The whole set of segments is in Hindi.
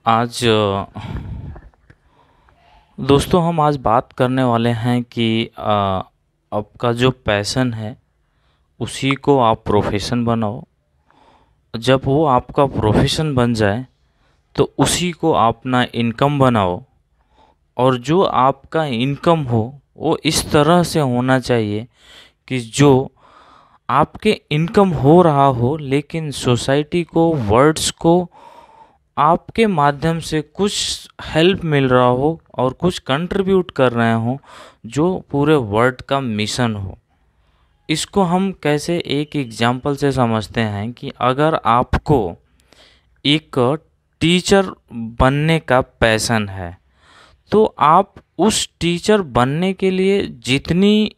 आज दोस्तों हम आज बात करने वाले हैं कि आपका जो पैशन है उसी को आप प्रोफेशन बनाओ। जब वो आपका प्रोफेशन बन जाए तो उसी को अपना इनकम बनाओ। और जो आपका इनकम हो वो इस तरह से होना चाहिए कि जो आपके इनकम हो रहा हो लेकिन सोसाइटी को, वर्ड्स को आपके माध्यम से कुछ हेल्प मिल रहा हो और कुछ कंट्रीब्यूट कर रहे हो जो पूरे वर्ल्ड का मिशन हो। इसको हम कैसे एक एग्जांपल से समझते हैं कि अगर आपको एक टीचर बनने का पैशन है तो आप उस टीचर बनने के लिए जितनी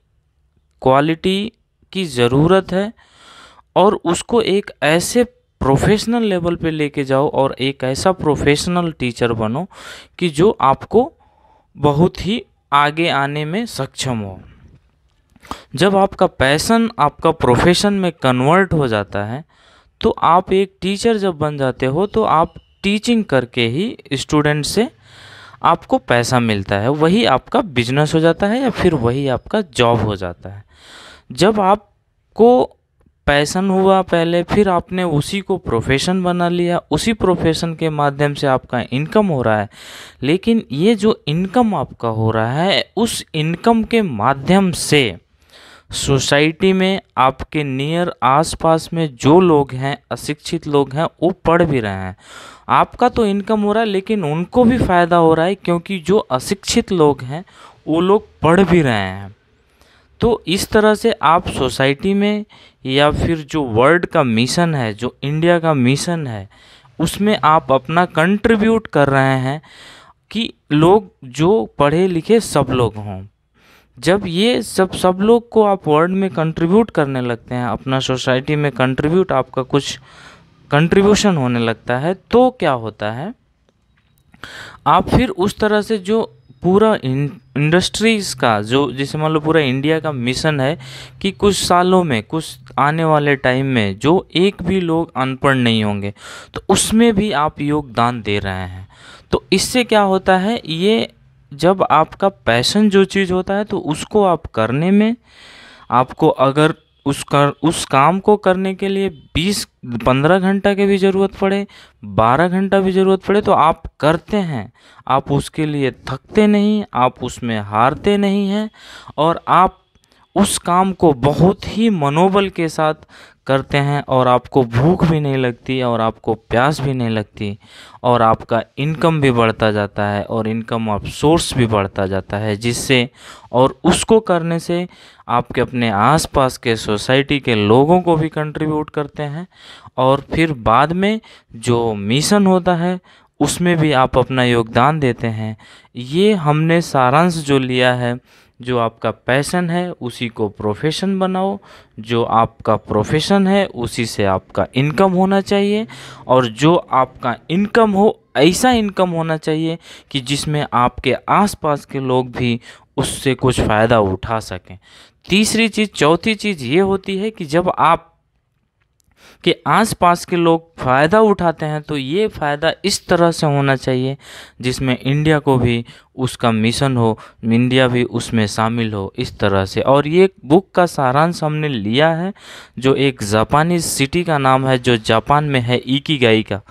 क्वालिटी की ज़रूरत है और उसको एक ऐसे प्रोफेशनल लेवल पे लेके जाओ और एक ऐसा प्रोफेशनल टीचर बनो कि जो आपको बहुत ही आगे आने में सक्षम हो। जब आपका पैशन आपका प्रोफेशन में कन्वर्ट हो जाता है तो आप एक टीचर जब बन जाते हो तो आप टीचिंग करके ही स्टूडेंट से आपको पैसा मिलता है, वही आपका बिजनेस हो जाता है या फिर वही आपका जॉब हो जाता है। जब आपको पैशन हुआ पहले, फिर आपने उसी को प्रोफेशन बना लिया, उसी प्रोफेशन के माध्यम से आपका इनकम हो रहा है। लेकिन ये जो इनकम आपका हो रहा है उस इनकम के माध्यम से सोसाइटी में आपके नियर आसपास में जो लोग हैं, अशिक्षित लोग हैं, वो पढ़ भी रहे हैं। आपका तो इनकम हो रहा है लेकिन उनको भी फ़ायदा हो रहा है क्योंकि जो अशिक्षित लोग हैं वो लोग पढ़ भी रहे हैं। तो इस तरह से आप सोसाइटी में या फिर जो वर्ल्ड का मिशन है, जो इंडिया का मिशन है, उसमें आप अपना कंट्रीब्यूट कर रहे हैं कि लोग जो पढ़े लिखे सब लोग हों। जब ये सब लोग को आप वर्ल्ड में कंट्रीब्यूट करने लगते हैं, अपना सोसाइटी में कंट्रीब्यूट, आपका कुछ कंट्रीब्यूशन होने लगता है, तो क्या होता है, आप फिर उस तरह से जो पूरा इंडस्ट्रीज़ का जो जैसे मान लो पूरा इंडिया का मिशन है कि कुछ सालों में, कुछ आने वाले टाइम में जो एक भी लोग अनपढ़ नहीं होंगे, तो उसमें भी आप योगदान दे रहे हैं। तो इससे क्या होता है, ये जब आपका पैशन जो चीज़ होता है तो उसको आप करने में आपको अगर उस काम को करने के लिए 20-15 घंटा की भी ज़रूरत पड़े, 12 घंटा भी ज़रूरत पड़े, तो आप करते हैं। आप उसके लिए थकते नहीं, आप उसमें हारते नहीं हैं और आप उस काम को बहुत ही मनोबल के साथ करते हैं और आपको भूख भी नहीं लगती और आपको प्यास भी नहीं लगती और आपका इनकम भी बढ़ता जाता है और इनकम ऑफ सोर्स भी बढ़ता जाता है, जिससे और उसको करने से आपके अपने आसपास के सोसाइटी के लोगों को भी कंट्रीब्यूट करते हैं और फिर बाद में जो मिशन होता है उसमें भी आप अपना योगदान देते हैं। ये हमने सारांश जो लिया है, जो आपका पैशन है उसी को प्रोफेशन बनाओ, जो आपका प्रोफेशन है उसी से आपका इनकम होना चाहिए और जो आपका इनकम हो ऐसा इनकम होना चाहिए कि जिसमें आपके आसपास के लोग भी उससे कुछ फ़ायदा उठा सकें। तीसरी चीज़, चौथी चीज़ ये होती है कि जब आप के आसपास के लोग फ़ायदा उठाते हैं तो ये फ़ायदा इस तरह से होना चाहिए जिसमें इंडिया को भी उसका मिशन हो, इंडिया भी उसमें शामिल हो, इस तरह से। और ये बुक का सारांश हमने लिया है जो एक जापानीज सिटी का नाम है जो जापान में है, इकिगाई का।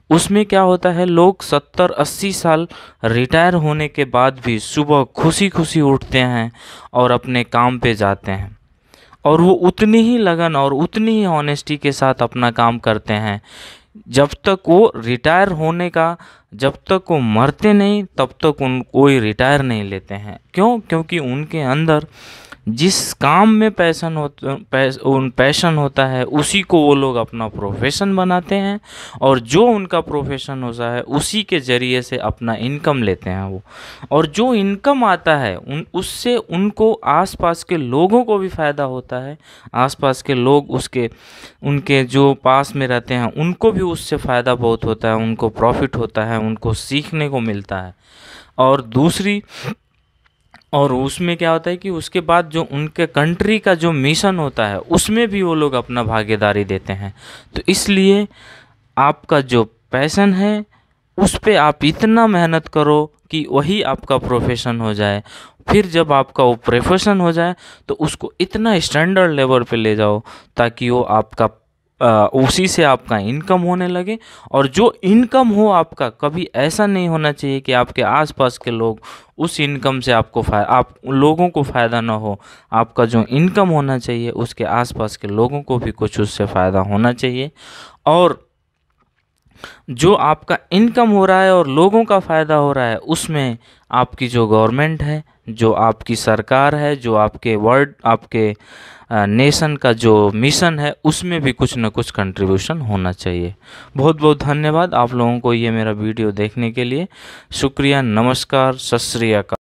उसमें क्या होता है, लोग 70-80 साल रिटायर होने के बाद भी सुबह खुशी खुशी उठते हैं और अपने काम पे जाते हैं और वो उतनी ही लगन और उतनी ही ऑनेस्टी के साथ अपना काम करते हैं जब तक वो रिटायर होने का, जब तक वो मरते नहीं तब तक उन कोई रिटायर नहीं लेते हैं। क्यों? क्योंकि उनके अंदर जिस काम में पैशन होता है उसी को वो लोग अपना प्रोफेशन बनाते हैं और जो उनका प्रोफेशन होता है उसी के ज़रिए से अपना इनकम लेते हैं वो। और जो इनकम आता है उससे उनको आसपास के लोगों को भी फ़ायदा होता है, आसपास के लोग उनके जो पास में रहते हैं उनको भी उससे फ़ायदा बहुत होता है, उनको प्रॉफिट होता है, उनको सीखने को मिलता है। और उसमें क्या होता है कि उसके बाद जो उनके कंट्री का जो मिशन होता है उसमें भी वो लोग अपना भागीदारी देते हैं। तो इसलिए आपका जो पैशन है उस पे आप इतना मेहनत करो कि वही आपका प्रोफेशन हो जाए। फिर जब आपका वो प्रोफेशन हो जाए तो उसको इतना स्टैंडर्ड लेवल पे ले जाओ ताकि वो आपका उसी से आपका इनकम होने लगे। और जो इनकम हो आपका, कभी ऐसा नहीं होना चाहिए कि आपके आसपास के लोग उस इनकम से आप लोगों को फ़ायदा ना हो। आपका जो इनकम होना चाहिए उसके आसपास के लोगों को भी कुछ उससे फ़ायदा होना चाहिए। और जो आपका इनकम हो रहा है और लोगों का फ़ायदा हो रहा है, उसमें आपकी जो गवर्नमेंट है, जो आपकी सरकार है, जो आपके नेशन का जो मिशन है, उसमें भी कुछ न कुछ कंट्रीब्यूशन होना चाहिए। बहुत बहुत धन्यवाद आप लोगों को ये मेरा वीडियो देखने के लिए। शुक्रिया, नमस्कार, सत श्री अकाल।